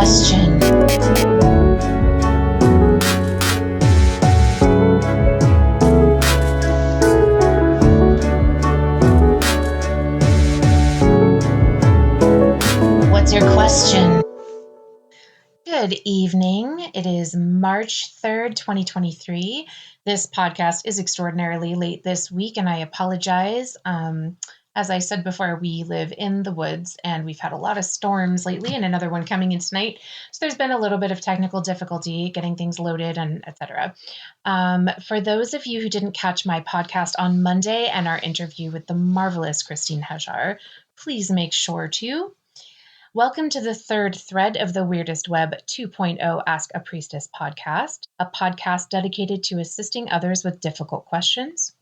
question? What's your question? Good evening. It is March 3rd, 2023. This podcast is extraordinarily late this week, and I apologize. As I said before, we live in the woods, and we've had a lot of storms lately, and another one coming in tonight. So there's been a little bit of technical difficulty getting things loaded and etc. For those of you who didn't catch my podcast on Monday and our interview with the marvelous Christine Hajar, please make sure to. Welcome to the third thread of the Wyrdest Web 2.0 Ask A Priestess Podcast, a podcast dedicated to assisting others with difficult questions.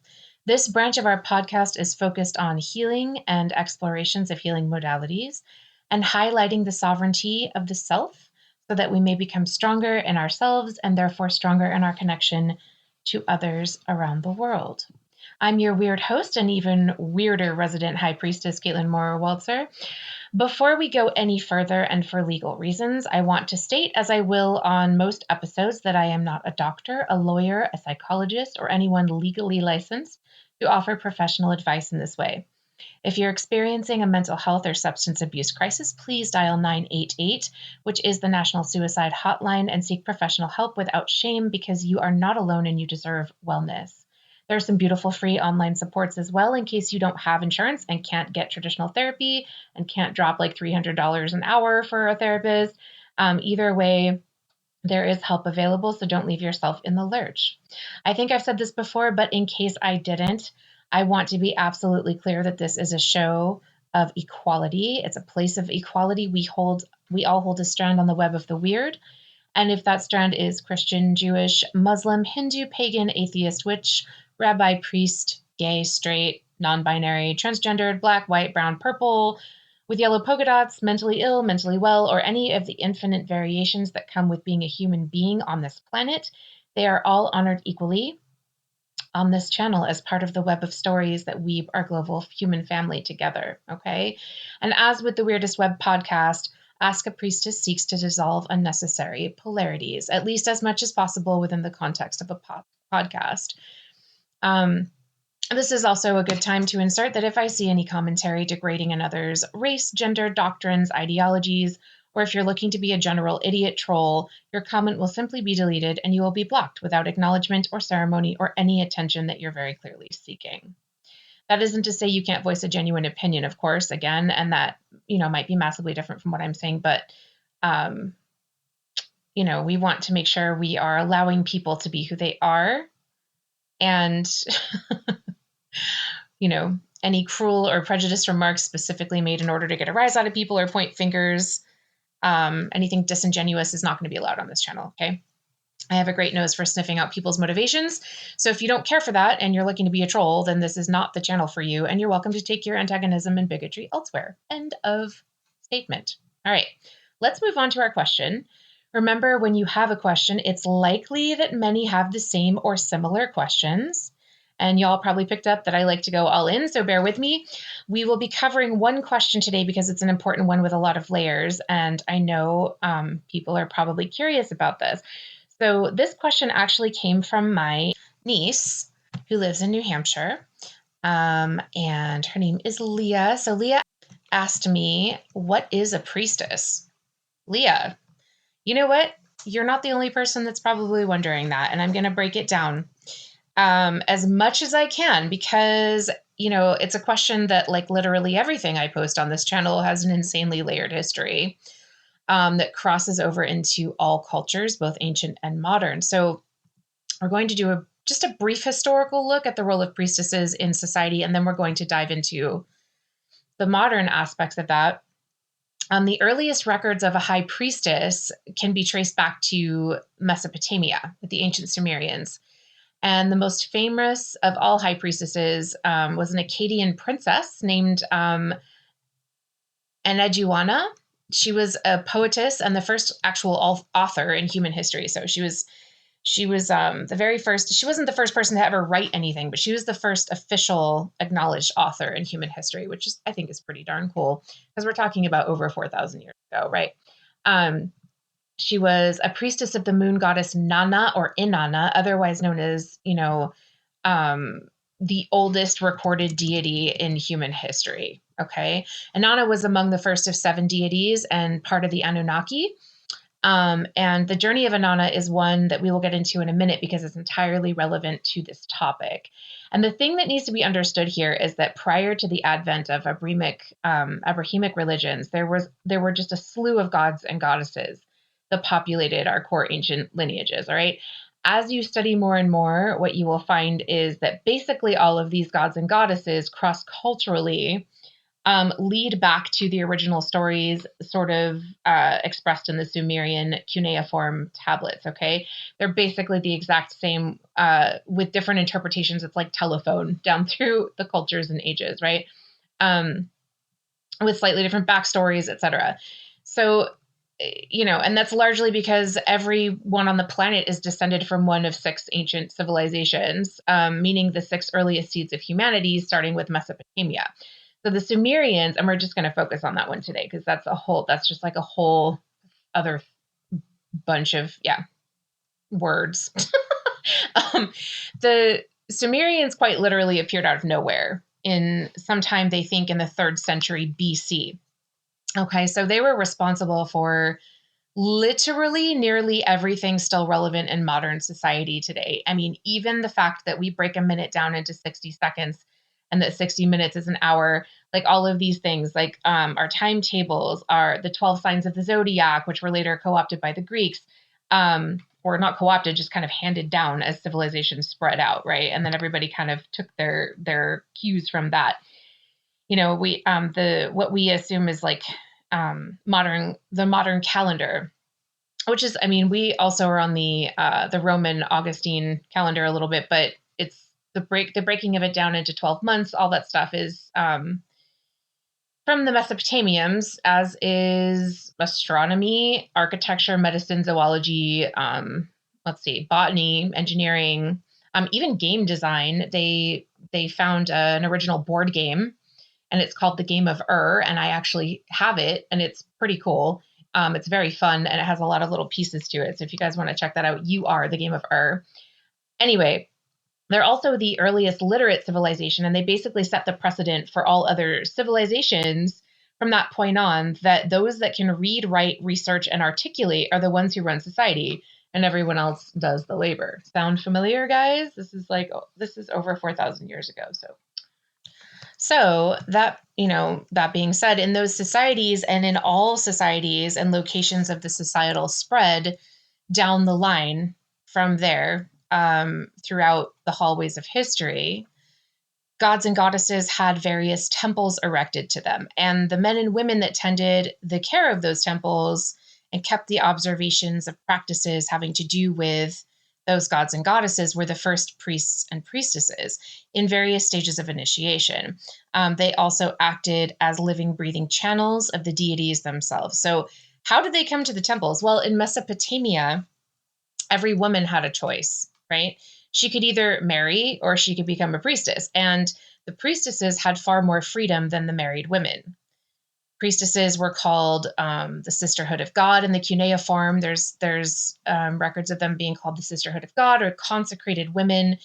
This branch of our podcast is focused on healing and explorations of healing modalities and highlighting the sovereignty of the self so that we may become stronger in ourselves and therefore stronger in our connection to others around the world. I'm your Wyrd host and even weirder resident high priestess, Caitlin Maurer Waltzer. Before we go any further, and for legal reasons, I want to state, as I will on most episodes, that I am not a doctor, a lawyer, a psychologist, or anyone legally licensed to offer professional advice in this way. If you're experiencing a mental health or substance abuse crisis, please dial 988, which is the National Suicide Hotline, and seek professional help without shame because you are not alone and you deserve wellness. There's some beautiful free online supports as well in case you don't have insurance and can't get traditional therapy and can't drop like $300 an hour for a therapist. Either way, there is help available, so don't leave yourself in the lurch. I think I've said this before, but in case I didn't, I want to be absolutely clear that this is a show of equality. It's a place of equality. We all hold a strand on the web of the weird. And if that strand is Christian, Jewish, Muslim, Hindu, pagan, atheist, witch, rabbi, priest, gay, straight, non-binary, transgendered, black, white, brown, purple, with yellow polka dots, mentally ill, mentally well, or any of the infinite variations that come with being a human being on this planet, they are all honored equally on this channel as part of the web of stories that weave our global human family together, okay? And as with the Wyrdest Web podcast, Ask a Priestess seeks to dissolve unnecessary polarities, at least as much as possible within the context of a podcast. This is also a good time to insert that if I see any commentary degrading another's race, gender, doctrines, ideologies, or if you're looking to be a general idiot troll, your comment will simply be deleted and you will be blocked without acknowledgement or ceremony or any attention that you're very clearly seeking. That isn't to say you can't voice a genuine opinion, of course, again, and that, might be massively different from what I'm saying, but, we want to make sure we are allowing people to be who they are. And, any cruel or prejudiced remarks specifically made in order to get a rise out of people or point fingers, anything disingenuous is not going to be allowed on this channel, okay? I have a great nose for sniffing out people's motivations. So if you don't care for that and you're looking to be a troll, then this is not the channel for you. And you're welcome to take your antagonism and bigotry elsewhere. End of statement. All right, let's move on to our question. Remember, when you have a question, it's likely that many have the same or similar questions. And y'all probably picked up that I like to go all in, so bear with me. We will be covering one question today because it's an important one with a lot of layers. And I know people are probably curious about this. So this question actually came from my niece who lives in New Hampshire, and her name is Leah. So Leah asked me, what is a priestess? Leah, you know what? You're not the only person that's probably wondering that, and I'm going to break it down as much as I can because, it's a question that like literally everything I post on this channel has an insanely layered history. That crosses over into all cultures, both ancient and modern. So we're going to do just a brief historical look at the role of priestesses in society, and then we're going to dive into the modern aspects of that. The earliest records of a high priestess can be traced back to Mesopotamia with the ancient Sumerians. And the most famous of all high priestesses was an Akkadian princess named Inanna. She was a poetess and the first actual author in human history. So she was the very first. She wasn't the first person to ever write anything, but she was the first official acknowledged author in human history, which I think is pretty darn cool because we're talking about over 4,000 years ago, right? She was a priestess of the moon goddess Nana or Inanna, otherwise known as, um, the oldest recorded deity in human history. Okay. Inanna was among the first of 7 deities and part of the Anunnaki. And the journey of Inanna is one that we will get into in a minute because it's entirely relevant to this topic. And the thing that needs to be understood here is that prior to the advent of Abrahamic religions, there were just a slew of gods and goddesses that populated our core ancient lineages. All right. As you study more and more, what you will find is that basically all of these gods and goddesses cross-culturally lead back to the original stories sort of expressed in the Sumerian cuneiform tablets, okay? They're basically the exact same with different interpretations. It's like telephone down through the cultures and ages, right? With slightly different backstories, etc. So, and that's largely because everyone on the planet is descended from one of 6 ancient civilizations, meaning the 6 earliest seeds of humanity, starting with Mesopotamia. So the Sumerians, and we're just going to focus on that one today because that's just like a whole other bunch of, words. The Sumerians quite literally appeared out of nowhere in sometime, they think, in the 3rd century BC. Okay, so they were responsible for literally nearly everything still relevant in modern society today. I mean, even the fact that we break a minute down into 60 seconds and that 60 minutes is an hour, like all of these things, like our timetables, are the 12 signs of the zodiac, which were later co-opted by the Greeks, or not co-opted, just kind of handed down as civilization spread out, right? And then everybody kind of took their cues from that. What we assume is like the modern calendar, which is, I mean, we also are on the Roman Augustine calendar a little bit, but it's the breaking of it down into 12 months. All that stuff is from the Mesopotamians, as is astronomy, architecture, medicine, zoology, botany, engineering, even game design. They found an original board game, and it's called the Game of and I actually have it, and it's pretty cool. It's very fun, and it has a lot of little pieces to it. So if you guys want to check that out, the Game of Anyway, they're also the earliest literate civilization, and they basically set the precedent for all other civilizations from that point on, that those that can read, write, research, and articulate are the ones who run society, and everyone else does the labor. Sound familiar, guys? This is over 4,000 years ago. So that being said, in those societies and in all societies and locations of the societal spread down the line from there, throughout the hallways of history, gods and goddesses had various temples erected to them. And the men and women that tended the care of those temples and kept the observations of practices having to do with those gods and goddesses were the first priests and priestesses in various stages of initiation. They also acted as living, breathing channels of the deities themselves. So how did they come to the temples? Well, in Mesopotamia, every woman had a choice, right? She could either marry or she could become a priestess. And the priestesses had far more freedom than the married women. Priestesses were called the Sisterhood of God in the cuneiform. There's records of them being called the Sisterhood of God or consecrated women.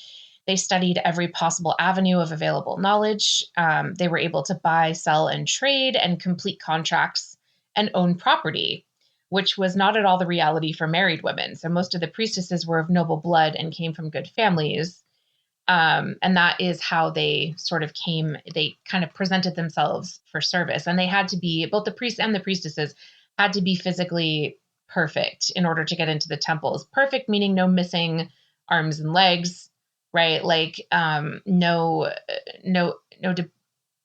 They studied every possible avenue of available knowledge. They were able to buy, sell, and trade and complete contracts and own property, which was not at all the reality for married women. So most of the priestesses were of noble blood and came from good families. And that is how they kind of presented themselves for service. And they had to be, both the priests and the priestesses had to be physically perfect in order to get into the temples. Perfect meaning no missing arms and legs, right? Like no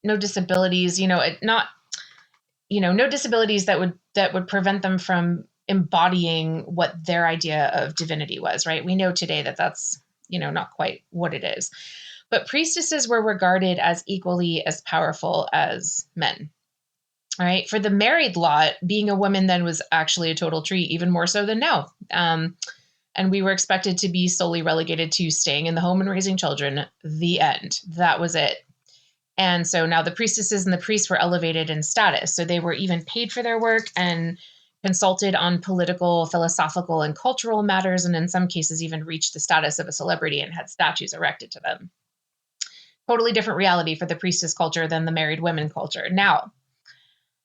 disabilities, no disabilities that would prevent them from embodying what their idea of divinity was, right? We know today that that's not quite what it is. But priestesses were regarded as equally as powerful as men. All right. For the married lot, being a woman then was actually a total treat, even more so than now. And we were expected to be solely relegated to staying in the home and raising children. The end. That was it. And so now the priestesses and the priests were elevated in status. So they were even paid for their work and consulted on political, philosophical, and cultural matters, and in some cases even reached the status of a celebrity and had statues erected to them. Totally different reality for the priestess culture than the married women culture. Now,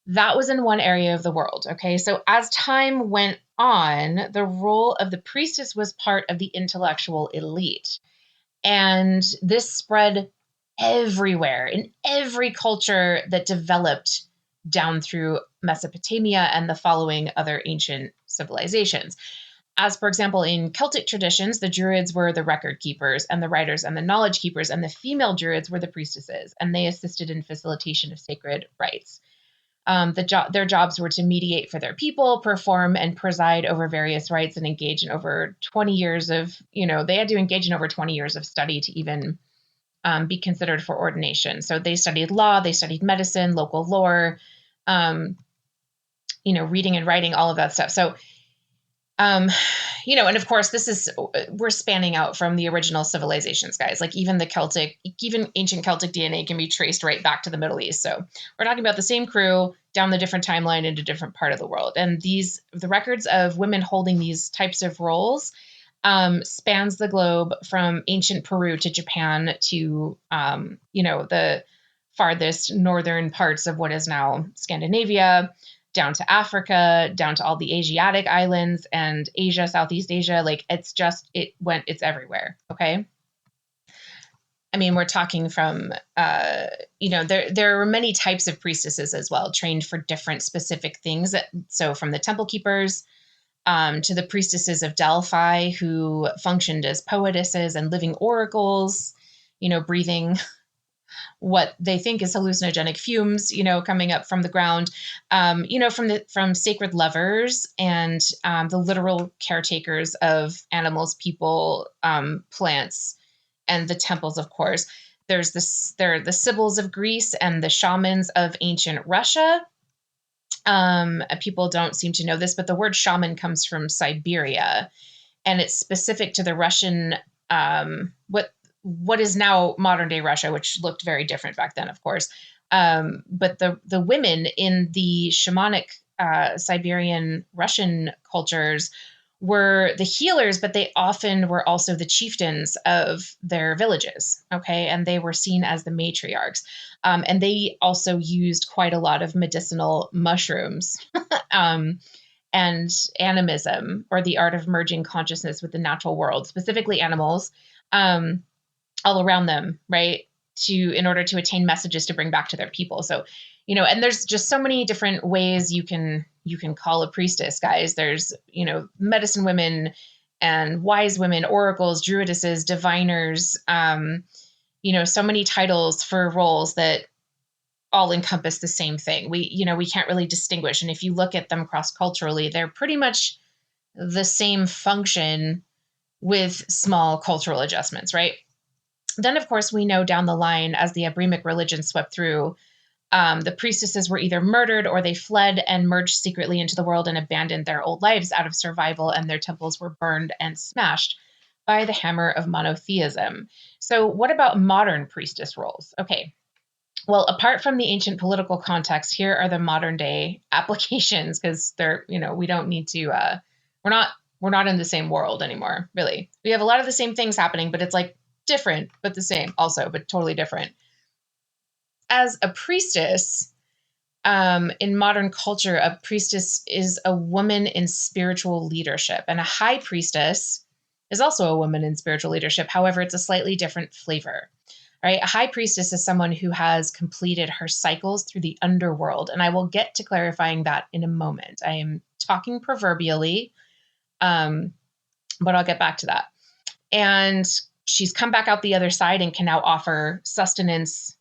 that was in one area of the world, okay? So as time went on, the role of the priestess was part of the intellectual elite. And this spread everywhere in every culture that developed down through Mesopotamia and the following other ancient civilizations. As, for example, in Celtic traditions, the Druids were the record keepers and the writers and the knowledge keepers, and the female Druids were the priestesses, and they assisted in facilitation of sacred rites. Their jobs were to mediate for their people, perform and preside over various rites, and engage in over 20 years of, they had to engage in over 20 years of study to even be considered for ordination. So they studied law, they studied medicine, local lore, reading and writing, all of that stuff. So, and of course, we're spanning out from the original civilizations, guys. Like even ancient Celtic DNA can be traced right back to the Middle East. So we're talking about the same crew down the different timeline into a different part of the world. And the records of women holding these types of roles spans the globe from ancient Peru to Japan to, the farthest northern parts of what is now Scandinavia, down to Africa, down to all the Asiatic islands and Asia, Southeast Asia. Like it's everywhere. Okay. I mean, we're talking from, there are many types of priestesses as well, trained for different specific things. So from the temple keepers to the priestesses of Delphi, who functioned as poetesses and living oracles, breathing what they think is hallucinogenic fumes, coming up from the ground, from sacred lovers and the literal caretakers of animals, people, plants, and the temples, of course. There are the Sibyls of Greece and the shamans of ancient Russia. People don't seem to know this, but the word shaman comes from Siberia, and it's specific to the Russian, what is now modern day Russia, which looked very different back then, of course. But the women in the shamanic Siberian Russian cultures were the healers, but they often were also the chieftains of their villages. Okay. And they were seen as the matriarchs. And they also used quite a lot of medicinal mushrooms and animism, or the art of merging consciousness with the natural world, specifically animals, all around them, right? In order to attain messages to bring back to their people. So, and there's just so many different ways you can call a priestess, guys. There's, medicine women and wise women, oracles, druidesses, diviners, so many titles for roles that all encompass the same thing. We can't really distinguish. And if you look at them cross-culturally, they're pretty much the same function with small cultural adjustments, right? Then, of course, we know down the line, as the Abrahamic religion swept through, the priestesses were either murdered or they fled and merged secretly into the world and abandoned their old lives out of survival, and their temples were burned and smashed by the hammer of monotheism. So what about modern priestess roles? Okay. Well, apart from the ancient political context, here are the modern day applications, because we don't need to, we're not in the same world anymore, really. We have a lot of the same things happening, but it's like different, but the same also, but totally different. As a priestess, in modern culture, a priestess is a woman in spiritual leadership, and a high priestess is also a woman in spiritual leadership. However, it's a slightly different flavor. Right? A high priestess is someone who has completed her cycles through the underworld, and I will get to clarifying that in a moment. I am talking proverbially, but I'll get back to that. And she's come back out the other side and can now offer sustenance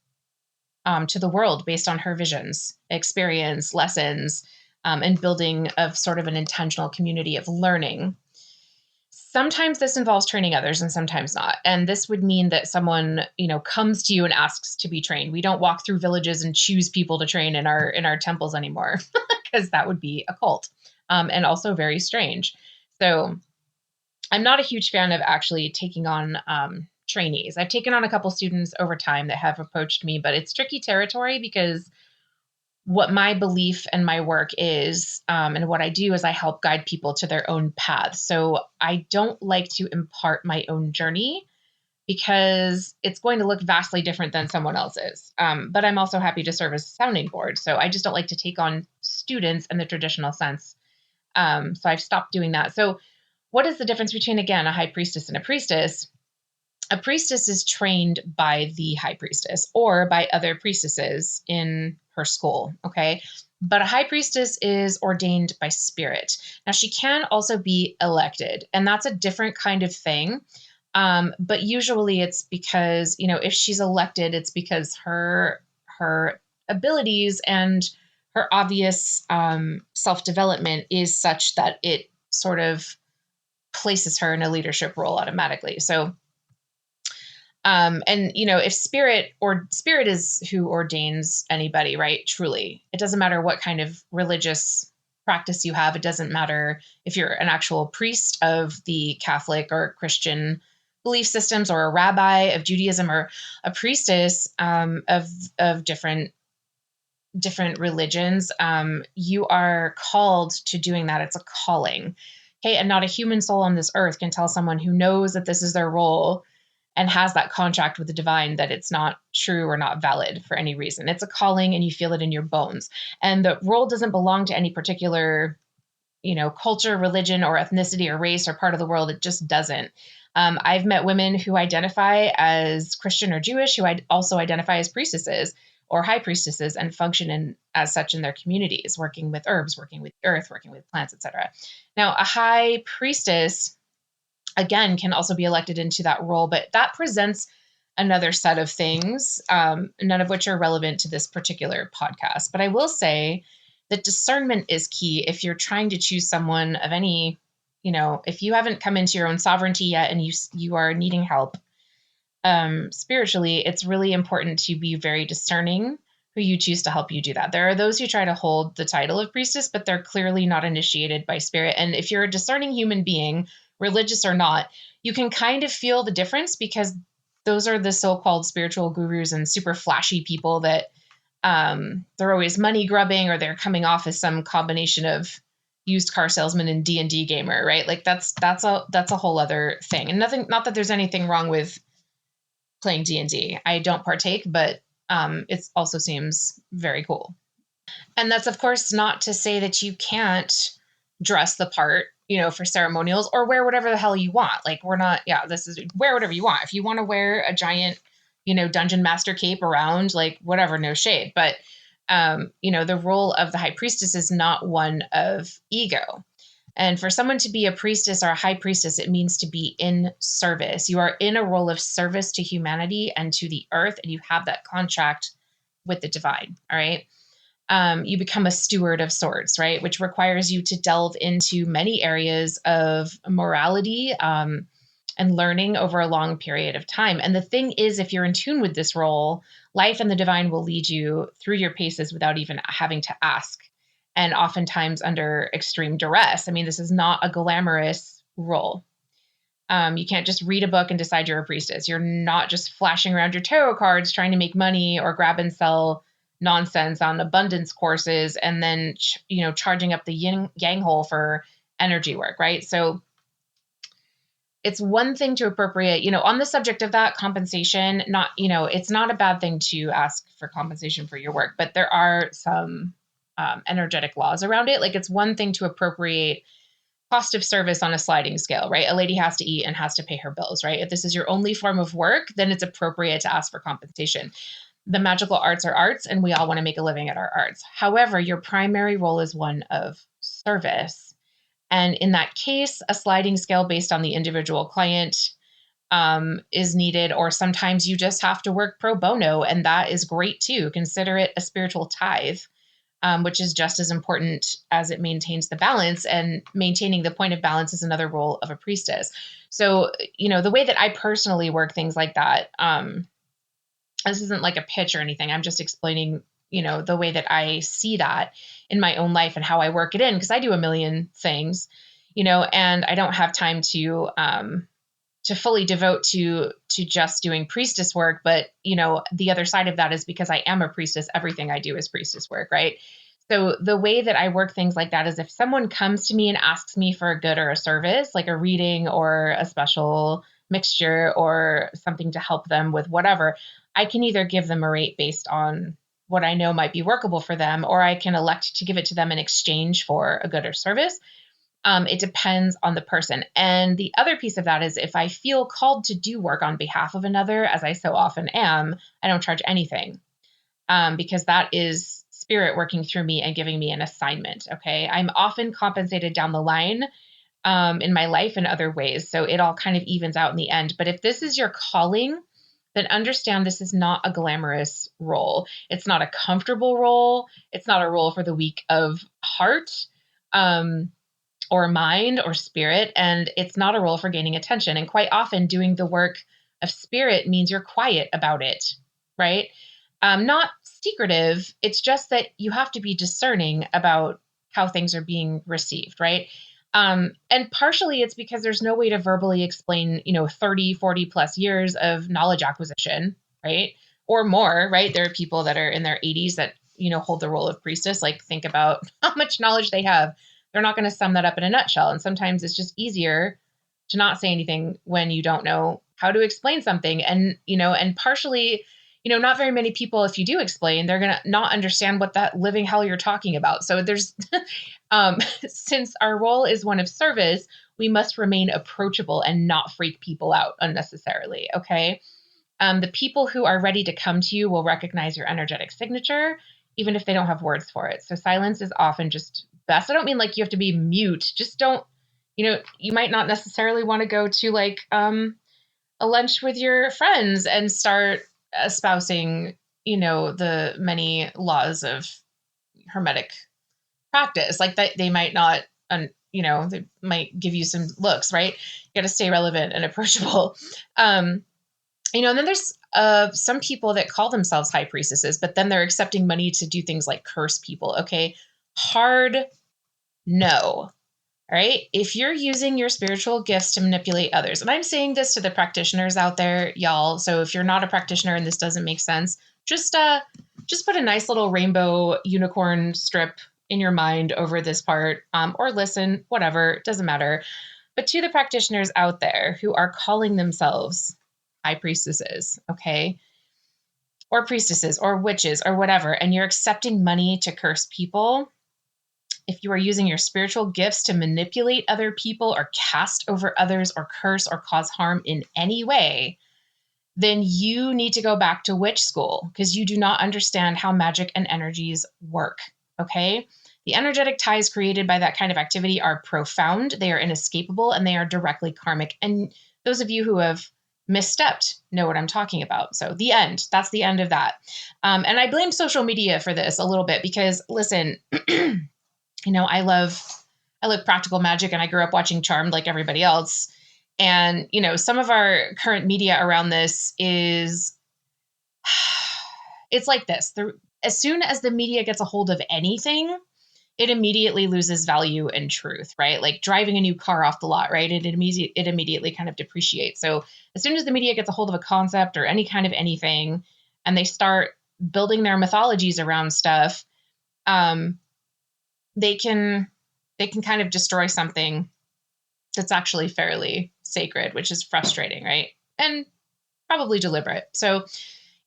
to the world based on her visions, experience, lessons, and building of sort of an intentional community of learning. Sometimes this involves training others and sometimes not. And this would mean that someone, comes to you and asks to be trained. We don't walk through villages and choose people to train in our temples anymore, because that would be a cult, and also very strange. So I'm not a huge fan of actually taking on trainees. I've taken on a couple students over time that have approached me, but it's tricky territory because what my belief and my work is, and what I do is I help guide people to their own path. So I don't like to impart my own journey because it's going to look vastly different than someone else's. But I'm also happy to serve as a sounding board. So I just don't like to take on students in the traditional sense. So I've stopped doing that. So what is the difference between, again, a high priestess and a priestess? A priestess is trained by the high priestess or by other priestesses in her school. Okay. But a high priestess is ordained by spirit. Now, she can also be elected, and that's a different kind of thing. But usually it's because, if she's elected, it's because her abilities and her obvious self-development is such that it sort of places her in a leadership role automatically. So and if spirit is who ordains anybody, right? Truly, it doesn't matter what kind of religious practice you have. It doesn't matter if you're an actual priest of the Catholic or Christian belief systems, or a rabbi of Judaism, or a priestess of different religions. You are called to doing that. It's a calling. Okay, and not a human soul on this earth can tell someone who knows that this is their role and has that contract with the divine that it's not true or not valid for any reason. It's a calling, and you feel it in your bones. And the role doesn't belong to any particular, culture, religion, or ethnicity, or race, or part of the world. It just doesn't. I've met women who identify as Christian or Jewish, who also identify as priestesses or high priestesses, and function as such in their communities, working with herbs, working with earth, working with plants, etc. Now, a high priestess, again, can also be elected into that role, but that presents another set of things, none of which are relevant to this particular podcast. But I will say that discernment is key if you're trying to choose someone of any, if you haven't come into your own sovereignty yet and you are needing help spiritually, it's really important to be very discerning who you choose to help you do that. There are those who try to hold the title of priestess, but they're clearly not initiated by spirit. And if you're a discerning human being, religious or not, you can kind of feel the difference, because those are the so-called spiritual gurus and super flashy people that they're always money grubbing, or they're coming off as some combination of used car salesman and D&D gamer, right? Like that's a whole other thing. And not that there's anything wrong with playing D&D. I don't partake, but it also seems very cool. And that's, of course, not to say that you can't dress the part, for ceremonials, or wear whatever the hell you want. Like, wear whatever you want. If you want to wear a giant, dungeon master cape around, like, whatever, no shade. But, the role of the high priestess is not one of ego. And for someone to be a priestess or a high priestess, it means to be in service. You are in a role of service to humanity and to the earth, and you have that contract with the divine. All right. You become a steward of sorts, right? Which requires you to delve into many areas of morality and learning over a long period of time. And the thing is, if you're in tune with this role, life and the divine will lead you through your paces without even having to ask, and oftentimes under extreme duress. I mean, this is not a glamorous role. You can't just read a book and decide you're a priestess. You're not just flashing around your tarot cards trying to make money, or grab and sell nonsense on abundance courses and then, charging up the yin yang hole for energy work, right? So it's one thing to appropriate, on the subject of that compensation, not, it's not a bad thing to ask for compensation for your work, but there are some energetic laws around it. Like, it's one thing to appropriate cost of service on a sliding scale, right? A lady has to eat and has to pay her bills, right? If this is your only form of work, then it's appropriate to ask for compensation. The magical arts are arts, and we all want to make a living at our arts. However, your primary role is one of service. And in that case, a sliding scale based on the individual client is needed, or sometimes you just have to work pro bono, and that is great too. Consider it a spiritual tithe, which is just as important as it maintains the balance, and maintaining the point of balance is another role of a priestess. So, the way that I personally work things like that, this isn't like a pitch or anything. I'm just explaining, the way that I see that in my own life and how I work it in, because I do a million things, and I don't have time to to fully devote to just doing priestess work. But, the other side of that is because I am a priestess, everything I do is priestess work, right? So the way that I work things like that is if someone comes to me and asks me for a good or a service, like a reading or a special mixture or something to help them with whatever, I can either give them a rate based on what I know might be workable for them, or I can elect to give it to them in exchange for a good or service. It depends on the person. And the other piece of that is if I feel called to do work on behalf of another, as I so often am, I don't charge anything, because that is spirit working through me and giving me an assignment. Okay. I'm often compensated down the line in my life in other ways. So it all kind of evens out in the end. But if this is your calling, then understand this is not a glamorous role. It's not a comfortable role. It's not a role for the weak of heart. Or mind or spirit, and it's not a role for gaining attention. And quite often doing the work of spirit means you're quiet about it, right? Not secretive. It's just that you have to be discerning about how things are being received, right? And partially it's because there's no way to verbally explain, 30, 40 plus years of knowledge acquisition, right? Or more, right? There are people that are in their 80s that, hold the role of priestess. Like, think about how much knowledge they have. They're not going to sum that up in a nutshell. And sometimes it's just easier to not say anything when you don't know how to explain something. And, and partially, not very many people, if you do explain, they're going to not understand what that living hell you're talking about. So there's, since our role is one of service, we must remain approachable and not freak people out unnecessarily. Okay. The people who are ready to come to you will recognize your energetic signature, even if they don't have words for it. So silence is often just best. I don't mean like you have to be mute. Just don't, you might not necessarily want to go to like a lunch with your friends and start espousing, the many laws of hermetic practice. Like that, they might not, they might give you some looks, right? You got to stay relevant and approachable. And then there's some people that call themselves high priestesses, but then they're accepting money to do things like curse people. Okay. Hard no. All right. If you're using your spiritual gifts to manipulate others, and I'm saying this to the practitioners out there, y'all. So if you're not a practitioner and this doesn't make sense, just put a nice little rainbow unicorn strip in your mind over this part, or listen, whatever, it doesn't matter. But to the practitioners out there who are calling themselves high priestesses, okay, or priestesses or witches or whatever, and you're accepting money to curse people, if you are using your spiritual gifts to manipulate other people or cast over others or curse or cause harm in any way, then you need to go back to witch school because you do not understand how magic and energies work. Okay. The energetic ties created by that kind of activity are profound, they are inescapable, and they are directly karmic. And those of you who have misstepped know what I'm talking about. So the end, that's the end of that. And I blame social media for this a little bit because listen, I love practical magic and I grew up watching Charmed like everybody else. And, some of our current media around this is, it's like this. As soon as the media gets a hold of anything, it immediately loses value and truth, right? Like driving a new car off the lot, right? It immediately kind of depreciates. So as soon as the media gets a hold of a concept or any kind of anything, and they start building their mythologies around stuff, they can kind of destroy something that's actually fairly sacred, which is frustrating, right? And probably deliberate. So,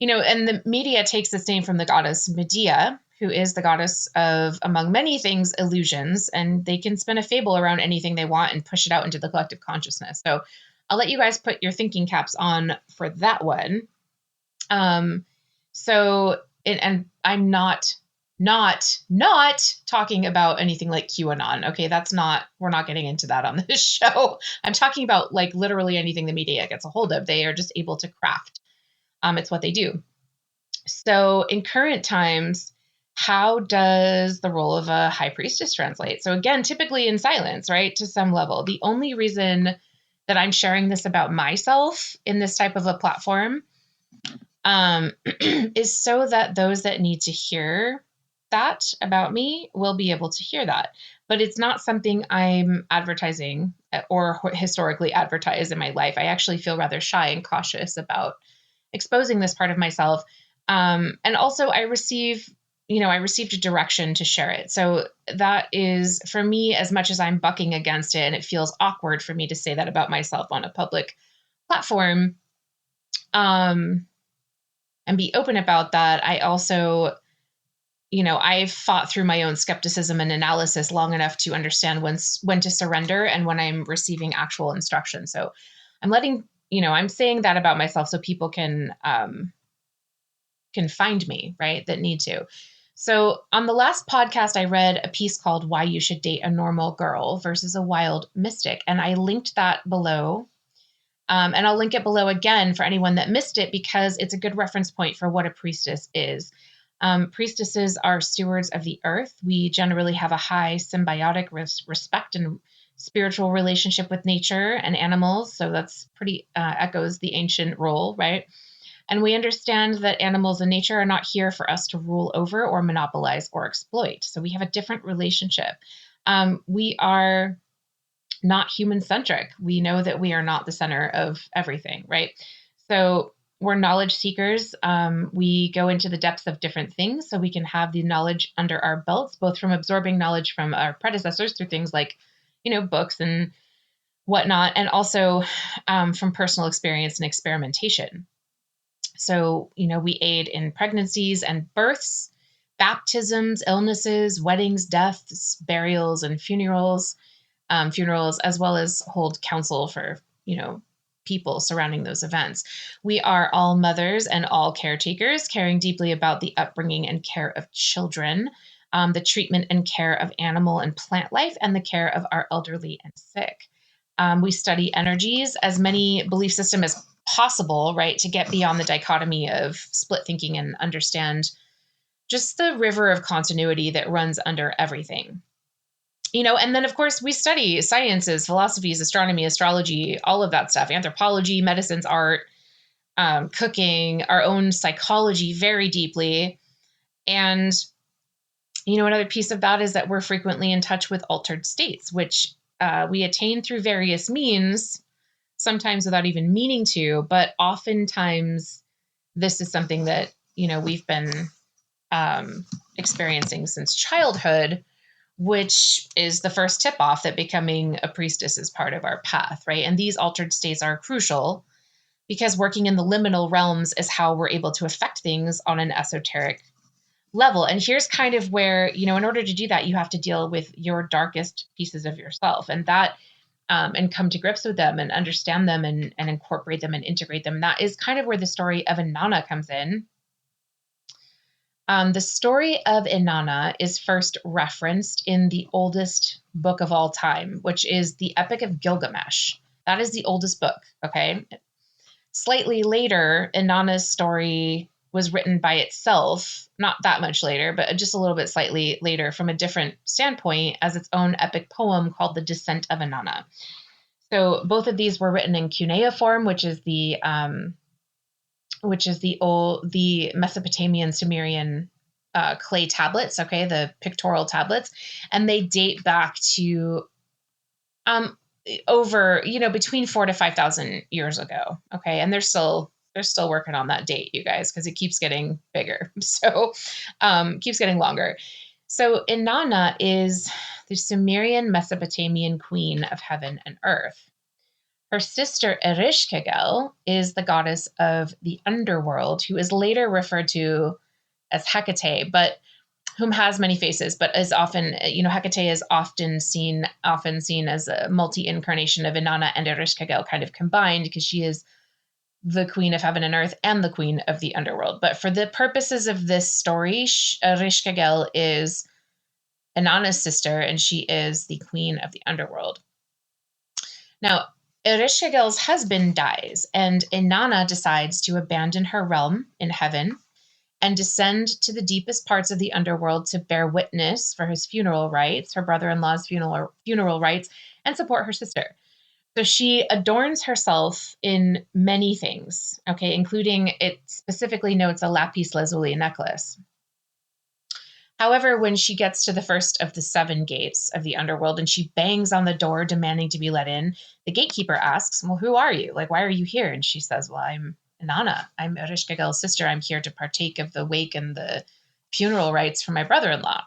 and the media takes its name from the goddess Medea, who is the goddess of, among many things, illusions, and they can spin a fable around anything they want and push it out into the collective consciousness. So I'll let you guys put your thinking caps on for that one. And I'm not talking about anything like QAnon. Okay. We're not getting into that on this show. I'm talking about like literally anything the media gets a hold of. They are just able to craft. It's what they do. So in current times, how does the role of a high priestess translate? So again, typically in silence, right? To some level. The only reason that I'm sharing this about myself in this type of a platform is so that those that need to hear that about me will be able to hear that. But it's not something I'm advertising or historically advertised in my life. I actually feel rather shy and cautious about exposing this part of myself. And also I received a direction to share it. So that is, for me, as much as I'm bucking against it and it feels awkward for me to say that about myself on a public platform, and be open about that. I also, I've fought through my own skepticism and analysis long enough to understand when to surrender and when I'm receiving actual instruction. So I'm saying that about myself so people can find me, right? That need to. So on the last podcast, I read a piece called Why You Should Date a Normal Girl versus a Wild Mystic. And I linked that below. And I'll link it below again for anyone that missed it, because it's a good reference point for what a priestess is. Priestesses are stewards of the earth. We generally have a high symbiotic respect and spiritual relationship with nature and animals. So that's pretty echoes the ancient role, right? And we understand that animals and nature are not here for us to rule over or monopolize or exploit. So we have a different relationship. We are not human-centric. We know that we are not the center of everything, right? So we're knowledge seekers. We go into the depths of different things so we can have the knowledge under our belts, both from absorbing knowledge from our predecessors through things like, books and whatnot, and also from personal experience and experimentation. So, we aid in pregnancies and births, baptisms, illnesses, weddings, deaths, burials, and funerals, as well as hold counsel for, people surrounding those events. We are all mothers and all caretakers, caring deeply about the upbringing and care of children, the treatment and care of animal and plant life, and the care of our elderly and sick. We study energies, as many belief system as possible, right, to get beyond the dichotomy of split thinking and understand just the river of continuity that runs under everything. And then of course we study sciences, philosophies, astronomy, astrology, all of that stuff, anthropology, medicines, art, cooking, our own psychology very deeply. And, another piece of that is that we're frequently in touch with altered states, which we attain through various means, sometimes without even meaning to, but oftentimes this is something that, we've been experiencing since childhood, which is the first tip off that becoming a priestess is part of our path, right? And these altered states are crucial because working in the liminal realms is how we're able to affect things on an esoteric level. And here's kind of where, in order to do that, you have to deal with your darkest pieces of yourself, and come to grips with them and understand them and incorporate them and integrate them. That is kind of where the story of Inanna comes in. The story of Inanna is first referenced in the oldest book of all time, which is the Epic of Gilgamesh. That is the oldest book, okay? Slightly later, Inanna's story was written by itself, not that much later, but just a little bit slightly later from a different standpoint as its own epic poem called The Descent of Inanna. So both of these were written in cuneiform, which is the Mesopotamian Sumerian clay tablets, okay, the pictorial tablets, and they date back to over, between 4,000 to 5,000 years ago, okay, and they're still working on that date, you guys, because it keeps getting bigger, so keeps getting longer. So Inanna is the Sumerian Mesopotamian queen of heaven and earth. Her sister Ereshkigal is the goddess of the underworld, who is later referred to as Hecate, but whom has many faces, but is often, Hecate is often seen as a multi-incarnation of Inanna and Ereshkigal kind of combined, because she is the queen of heaven and earth and the queen of the underworld. But for the purposes of this story, Ereshkigal is Inanna's sister, and she is the queen of the underworld. Now, Ereshkigal's husband dies, and Inanna decides to abandon her realm in heaven and descend to the deepest parts of the underworld to bear witness for his funeral rites, her brother-in-law's funeral rites, and support her sister. So she adorns herself in many things, okay, including, it specifically notes, a lapis lazuli necklace. However, when she gets to the first of the 7 gates of the underworld and she bangs on the door demanding to be let in, the gatekeeper asks, well, who are you? Like, why are you here? And she says, well, I'm Inanna. I'm Ereshkigal's sister. I'm here to partake of the wake and the funeral rites for my brother-in-law.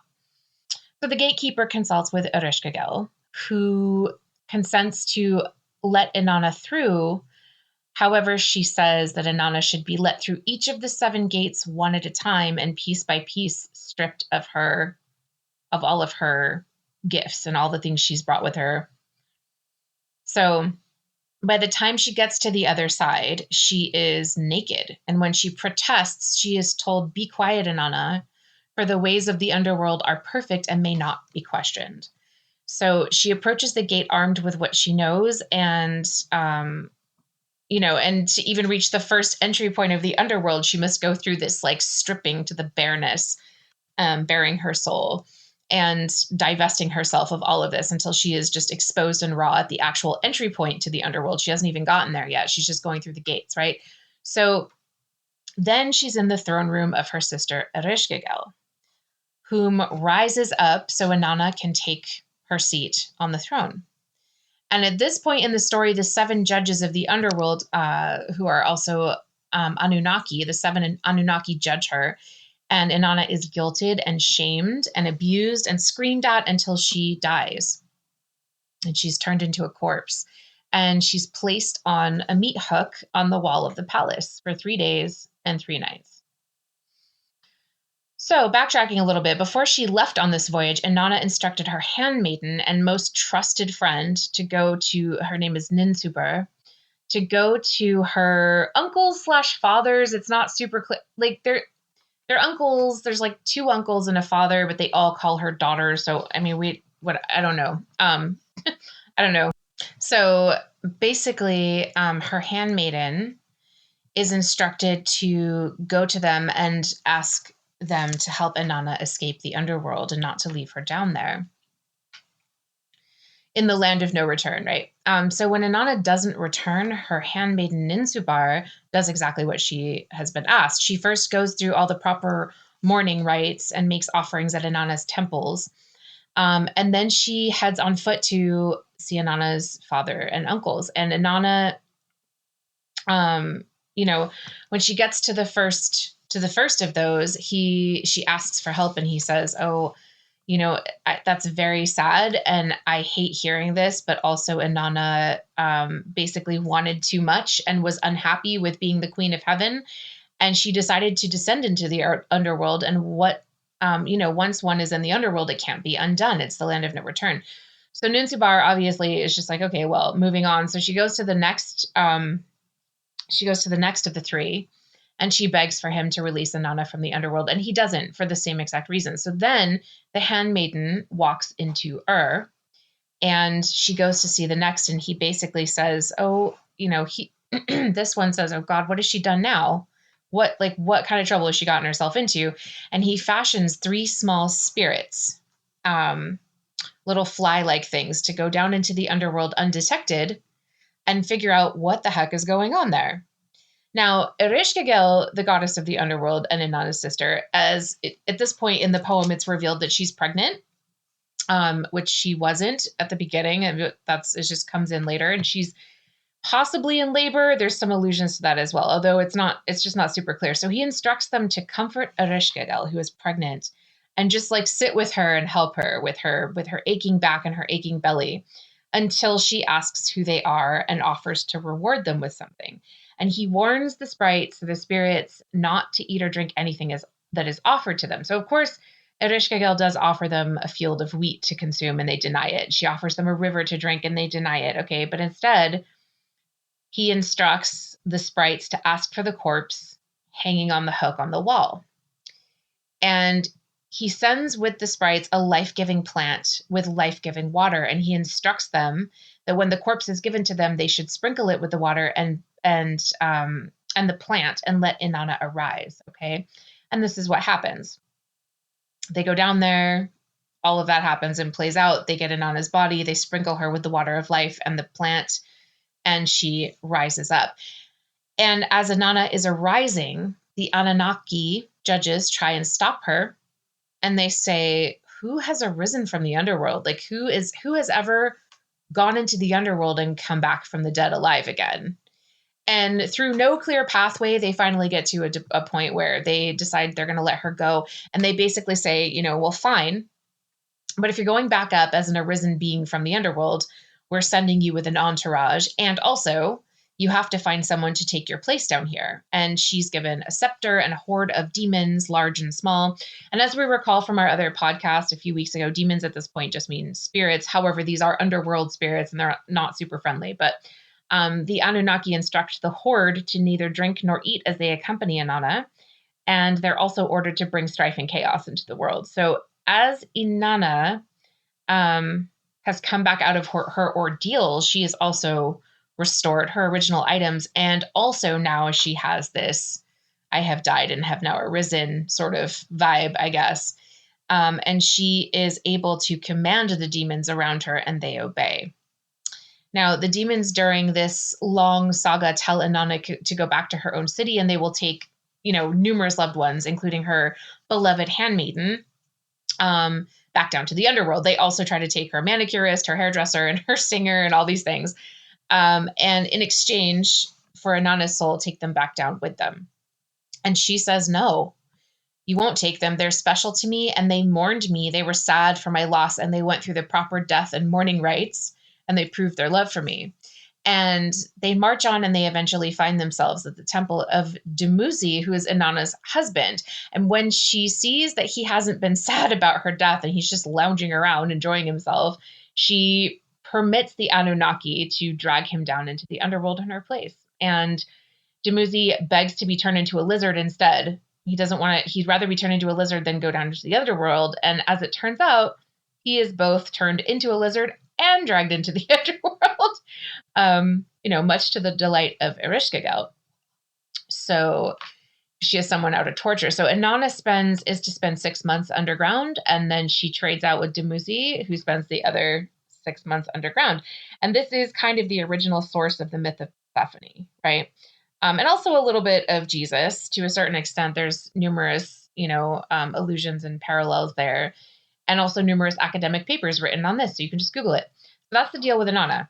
So the gatekeeper consults with Ereshkigal, who consents to let Inanna through. However, she says that Inanna should be let through each of the 7 gates one at a time and piece by piece stripped of all of her gifts and all the things she's brought with her. So by the time she gets to the other side, she is naked. And when she protests, she is told, be quiet, Inanna, for the ways of the underworld are perfect and may not be questioned. So she approaches the gate armed with what she knows and and to even reach the first entry point of the underworld, she must go through this like stripping to the bareness, bearing her soul and divesting herself of all of this until she is just exposed and raw at the actual entry point to the underworld. She hasn't even gotten there yet. She's just going through the gates, right? So then she's in the throne room of her sister Ereshkigal, whom rises up so Inanna can take her seat on the throne. And at this point in the story, the 7 judges of the underworld, who are also Anunnaki, the 7 Anunnaki judge her. And Inanna is guilted and shamed and abused and screamed at until she dies. And she's turned into a corpse. And she's placed on a meat hook on the wall of the palace for 3 days and 3 nights. So, backtracking a little bit, before she left on this voyage, Inanna instructed her handmaiden and most trusted friend to go to, her name is Ninsubur, to go to her uncles / fathers. It's not super clear. Like, they're uncles. There's like 2 uncles and a father, but they all call her daughter. So, I mean, I don't know. I don't know. So basically, her handmaiden is instructed to go to them and ask them to help Inanna escape the underworld and not to leave her down there in the land of no return, right? So when Inanna doesn't return, her handmaiden Ninsubar does exactly what she has been asked. She first goes through all the proper mourning rites and makes offerings at Inanna's temples. And then she heads on foot to see Inanna's father and uncles. And Inanna, when she gets to the first of those, she asks for help and he says, oh, that's very sad. And I hate hearing this, but also Inanna basically wanted too much and was unhappy with being the queen of heaven. And she decided to descend into the underworld. And once one is in the underworld, it can't be undone. It's the land of no return. So Nunsubar obviously is just like, okay, well, moving on. So she goes to the next of the 3. And she begs for him to release Inanna from the underworld. And he doesn't, for the same exact reason. So then the handmaiden walks into and she goes to see the next. And he basically says, oh, this one says, oh God, what has she done now? What kind of trouble has she gotten herself into? And he fashions 3 small spirits, little fly-like things, to go down into the underworld undetected and figure out what the heck is going on there. Now, Ereshkigal, the goddess of the underworld and Inanna's sister, at this point in the poem, it's revealed that she's pregnant, which she wasn't at the beginning. And it just comes in later, and she's possibly in labor. There's some allusions to that as well, although it's just not super clear. So he instructs them to comfort Ereshkigal, who is pregnant, and just like sit with her and help her with her aching back and her aching belly until she asks who they are and offers to reward them with something. And he warns the spirits, not to eat or drink anything that is offered to them. So, of course, Ereshkigal does offer them a field of wheat to consume, and they deny it. She offers them a river to drink, and they deny it. Okay, but instead, he instructs the sprites to ask for the corpse hanging on the hook on the wall. And he sends with the sprites a life-giving plant with life-giving water, and he instructs them that when the corpse is given to them, they should sprinkle it with the water and the plant and let Inanna arise. Okay. And this is what happens. They go down there. All of that happens and plays out. They get Inanna's body. They sprinkle her with the water of life and the plant, and she rises up. And as Inanna is arising, the Anunnaki judges try and stop her. and they say, who has arisen from the underworld? Like who has ever gone into the underworld and come back from the dead alive again? And through no clear pathway, they finally get to a point where they decide they're going to let her go. And they basically say, well, fine. But if you're going back up as an arisen being from the underworld, we're sending you with an entourage. And also, you have to find someone to take your place down here. And she's given a scepter and a horde of demons, large and small. And as we recall from our other podcast a few weeks ago, demons at this point just mean spirits. However, these are underworld spirits and they're not super friendly. But the Anunnaki instruct the horde to neither drink nor eat as they accompany Inanna. And they're also ordered to bring strife and chaos into the world. So as Inanna has come back out of her ordeal, she is also restored her original items. And also now she has this, I have died and have now arisen sort of vibe, I guess. And she is able to command the demons around her and they obey. Now, the demons during this long saga tell Inanna to go back to her own city, and they will take, numerous loved ones, including her beloved handmaiden, back down to the underworld. They also try to take her manicurist, her hairdresser, and her singer, and all these things. And in exchange for Inanna's soul, take them back down with them. And she says, no, you won't take them. They're special to me, and they mourned me. They were sad for my loss, and they went through the proper death and mourning rites, and they proved their love for me. And they march on and they eventually find themselves at the temple of Dumuzi, who is Inanna's husband. And when she sees that he hasn't been sad about her death and he's just lounging around enjoying himself, she permits the Anunnaki to drag him down into the underworld in her place. And Dumuzi begs to be turned into a lizard instead. He doesn't want to, he'd rather be turned into a lizard than go down into the underworld. And as it turns out, he is both turned into a lizard and dragged into the underworld, much to the delight of Ereshkigal. So she is someone out of torture. So Inanna is to spend 6 months underground, and then she trades out with Dumuzi, who spends the other 6 months underground. And this is kind of the original source of the myth of Persephone, right? And also a little bit of Jesus to a certain extent. There's numerous, allusions and parallels there. And also numerous academic papers written on this. So you can just Google it. So that's the deal with Inanna.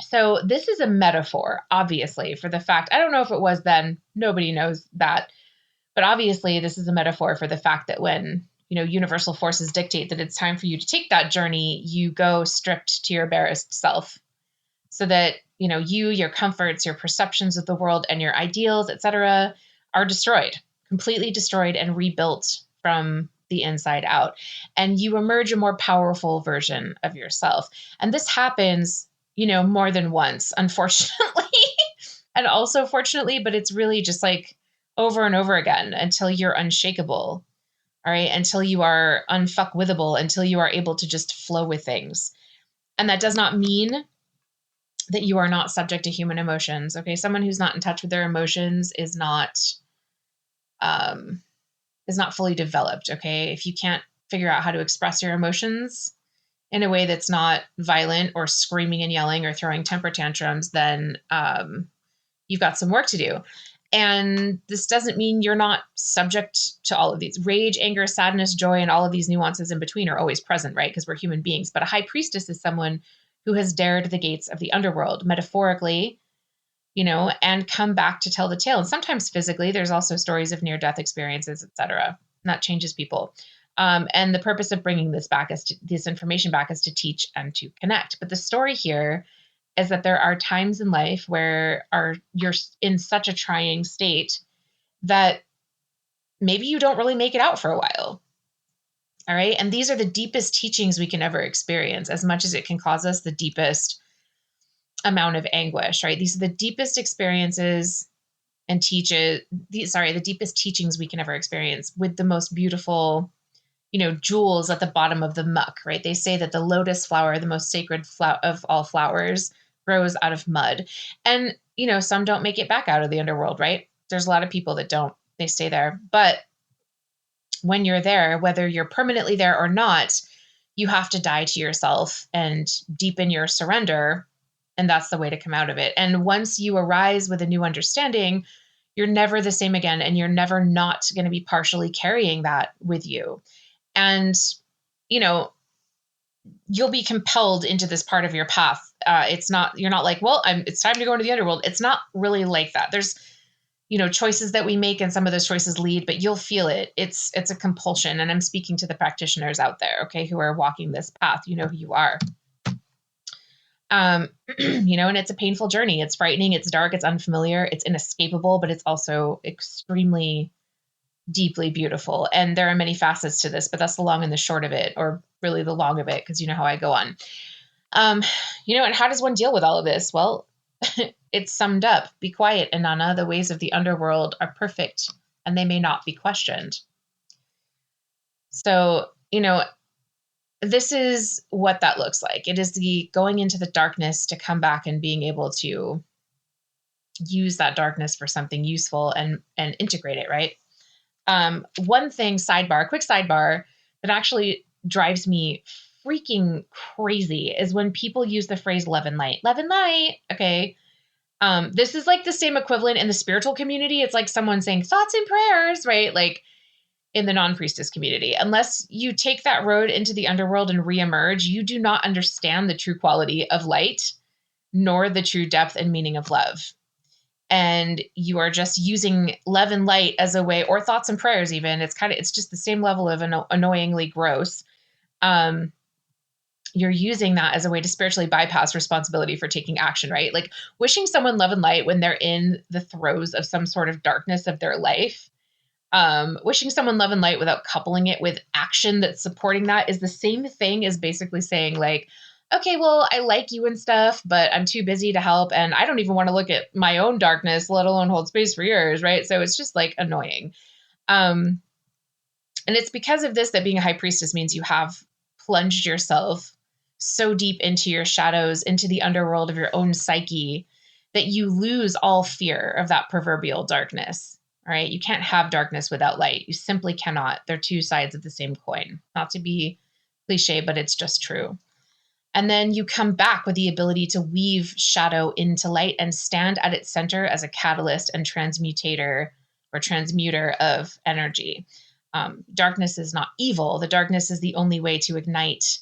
So this is a metaphor, obviously, for the fact, I don't know if it was then, nobody knows that. But obviously, this is a metaphor for the fact that when, universal forces dictate that it's time for you to take that journey, you go stripped to your barest self. So that, you, your comforts, your perceptions of the world, and your ideals, etc., are destroyed, completely destroyed and rebuilt from the inside out. And you emerge a more powerful version of yourself. And this happens, more than once, unfortunately, and also fortunately, but it's really just like over and over again until you're unshakable. All right. Until you are unfuckwithable, until you are able to just flow with things. And that does not mean that you are not subject to human emotions. Okay. Someone who's not in touch with their emotions is not fully developed. Okay. If you can't figure out how to express your emotions in a way that's not violent or screaming and yelling or throwing temper tantrums, then you've got some work to do. And this doesn't mean you're not subject to all of these. Rage, anger, sadness, joy, and all of these nuances in between are always present, right? Because we're human beings. But a high priestess is someone who has dared the gates of the underworld, metaphorically, and come back to tell the tale. And sometimes physically, there's also stories of near-death experiences, etc. And that changes people. And the purpose of bringing this information back is to teach and to connect. But the story here is that there are times in life where you're in such a trying state that maybe you don't really make it out for a while. All right. And these are the deepest teachings we can ever experience, as much as it can cause us the deepest amount of anguish, right? These are the deepest experiences and the deepest teachings we can ever experience, with the most beautiful, jewels at the bottom of the muck, right? They say that the lotus flower, the most sacred of all flowers, grows out of mud. And, some don't make it back out of the underworld, right? There's a lot of people that don't, they stay there. But when you're there, whether you're permanently there or not, you have to die to yourself and deepen your surrender. And that's the way to come out of it. And once you arise with a new understanding, you're never the same again. And you're never not going to be partially carrying that with you. And, you know, you'll be compelled into this part of your path. You're not like, well, it's time to go into the underworld. It's not really like that. There's, choices that we make, and some of those choices lead, but you'll feel it. It's a compulsion. And I'm speaking to the practitioners out there, okay, who are walking this path. You know who you are. And it's a painful journey. It's frightening. It's dark. It's unfamiliar. It's inescapable, but it's also extremely deeply beautiful. And there are many facets to this, but that's the long and the short of it, or really the long of it, because you know how I go on. And how does one deal with all of this? Well, it's summed up. Be quiet, Inanna. The ways of the underworld are perfect, and they may not be questioned. So, this is what that looks like. It is the going into the darkness to come back and being able to use that darkness for something useful and integrate it, right? One thing, quick sidebar, that actually drives me freaking crazy is when people use the phrase love and light. Love and light. Okay. This is like the same equivalent in the spiritual community. It's like someone saying thoughts and prayers, right? Like in the non-priestess community. Unless you take that road into the underworld and reemerge, you do not understand the true quality of light, nor the true depth and meaning of love. And you are just using love and light as a way, or thoughts and prayers even. It's just the same level of annoyingly gross. You're using that as a way to spiritually bypass responsibility for taking action, right? Like wishing someone love and light when they're in the throes of some sort of darkness of their life. Wishing someone love and light without coupling it with action that's supporting that is the same thing as basically saying like, okay, well, I like you and stuff, but I'm too busy to help. And I don't even want to look at my own darkness, let alone hold space for yours, right? So it's just like annoying. And it's because of this that being a high priestess means you have plunged yourself so deep into your shadows, into the underworld of your own psyche, that you lose all fear of that proverbial darkness. Right? You can't have darkness without light. You simply cannot. They're two sides of the same coin. Not to be cliche, but it's just true. And then you come back with the ability to weave shadow into light and stand at its center as a catalyst and transmuter of energy. Darkness is not evil. The darkness is the only way to ignite,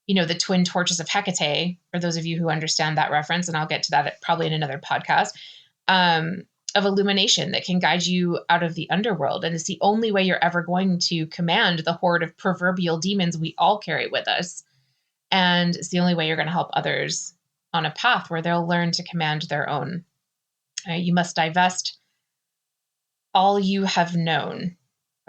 the twin torches of Hecate, for those of you who understand that reference, and I'll get to that probably in another podcast. Of illumination that can guide you out of the underworld. And it's the only way you're ever going to command the horde of proverbial demons we all carry with us. And it's the only way you're going to help others on a path where they'll learn to command their own. You must divest all you have known.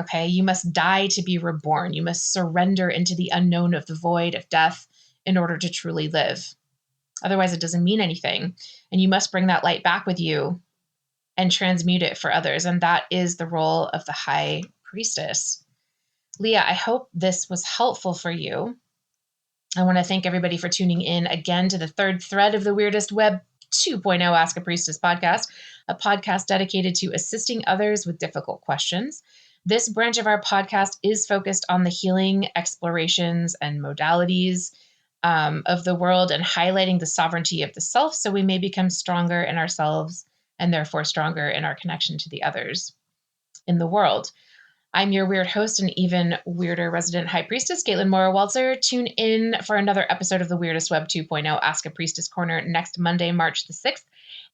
Okay. You must die to be reborn. You must surrender into the unknown of the void of death in order to truly live. Otherwise, it doesn't mean anything. And you must bring that light back with you and transmute it for others. And that is the role of the high priestess. Leah, I hope this was helpful for you. I want to thank everybody for tuning in again to the third thread of the Wyrdest Web 2.0 Ask A Priestess Podcast, a podcast dedicated to assisting others with difficult questions. This branch of our podcast is focused on the healing, explorations, and modalities of the world, and highlighting the sovereignty of the self so we may become stronger in ourselves and therefore stronger in our connection to the others in the world. I'm your Wyrd host and even weirder resident high priestess, Caitlin Maurer Waltzer. Tune in for another episode of the Wyrdest Web 2.0 Ask a Priestess Corner next Monday, March the 6th.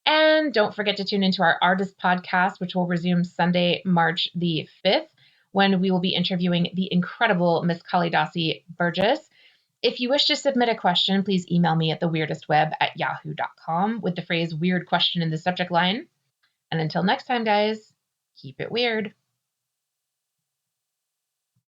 And don't forget to tune into our Artist podcast, which will resume Sunday, March the 5th, when we will be interviewing the incredible Miss Kalidasi Burgess. If you wish to submit a question, please email me at TheWyrdestWeb@yahoo.com with the phrase weird question in the subject line. And until next time, guys, keep it weird.